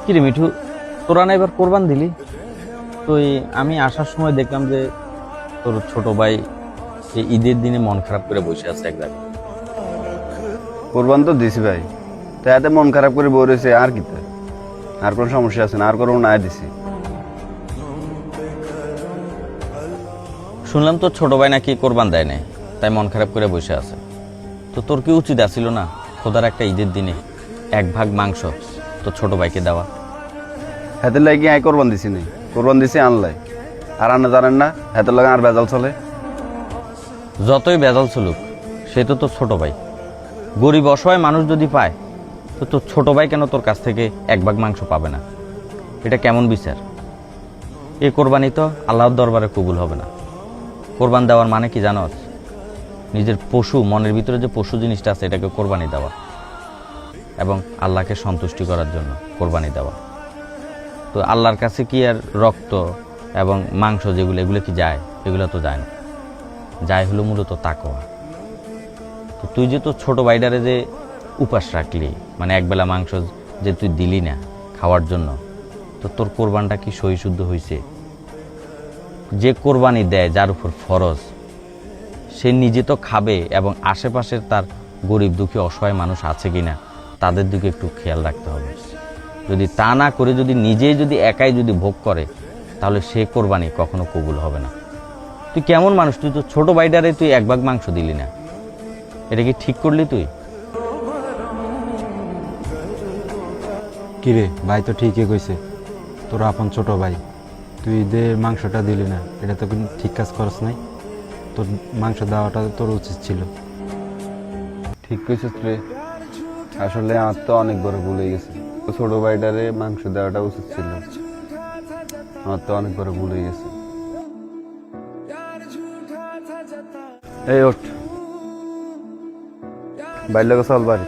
কিরে মিঠু, তোরা না এবার কোরবান দিলি? তো আমি আসার সময় দেখলাম যে তোর ছোট ভাই এই ঈদের দিনে মন খারাপ করে বসে আছে এক জায়গায়। কোরবান তো দিছি ভাই, তো এতে মন খারাপ করে বই রয়েছে আর কি? আর কোনো সমস্যা আছে না? আর কোনো না দিছি। শুনলাম তোর ছোট ভাই নাকি কোরবান দেয় নাই, তাই মন খারাপ করে বসে আছে। তো তোর কি উচিত আছিল না খোদার একটা ঈদের দিনে এক ভাগ মাংস তোর ছোট ভাইকে দেওয়া? হাতের লাগে আয় কোরবান দিছি নাই, কোরবান দিছি আনলাই। আর আনা জানেন না হাতের লাগে আর বেজাল চলে। যতই বেজাল চলুক, সে তো তোর ছোট ভাই। গরিব অসহায় মানুষ যদি পায়, তো তোর ছোট ভাই কেন তোর কাছ থেকে এক ভাগ মাংস পাবে না? এটা কেমন বিচার? এই কোরবানি তো আল্লাহর দরবারে কবুল হবে না। কোরবান দেওয়ার মানে কি জানোস? নিজের পশু, মনের ভিতরে যে পশু জিনিসটা আছে এটাকে কোরবানি দেওয়া, এবং আল্লাহকে সন্তুষ্টি করার জন্য কোরবানি দেওয়া। তো আল্লাহর কাছে কি আর রক্ত এবং মাংস যেগুলো, এগুলো কি যায়? এগুলো তো যায় না। যায় হলো মূলত তাকওয়া। তো তুই যে তোর ছোট ভাইটারে যে উপাস রাখলি, মানে একবেলা মাংস যে তুই দিলি না খাওয়ার জন্য, তো তোর কোরবানটা কি সহি শুদ্ধ হয়েছে? যে কোরবানি দেয় যার উপর ফরজ, সে নিজে তো খাবে, এবং আশেপাশের তার গরিব দুঃখী অসহায় মানুষ আছে কিনা তাদের দিকে একটু খেয়াল রাখতে হবে। যদি তা না করে যদি নিজেই যদি একাই যদি ভোগ করে, তাহলে সে কোরবানি কখনো কবুল হবে না। তুই কেমন মানুষ? তুই তো ছোট ভাইটারে তুই এক ভাগ মাংস দিলি না, এটা কি ঠিক করলি তুই? কিরে ভাই তো ঠিকই কইছে, তোর আপন ছোট ভাই, তুই ঈদের মাংসটা দিলি না, এটা তো কিন্তু ঠিক কাজ করস নাই। তোর মাংস দেওয়াটা তোর উচিত ছিল। ঠিক কইছিস রে, আসলে আমার তো অনেক বড় ভুল হয়ে গেছে। ছোট ভাইটারে মাংস দেওয়াটা উচিত ছিল। আমার তো অনেক বড় ভুল হয়ে গেছে। এই ওঠ, বাইর লোক চল বাড়ি।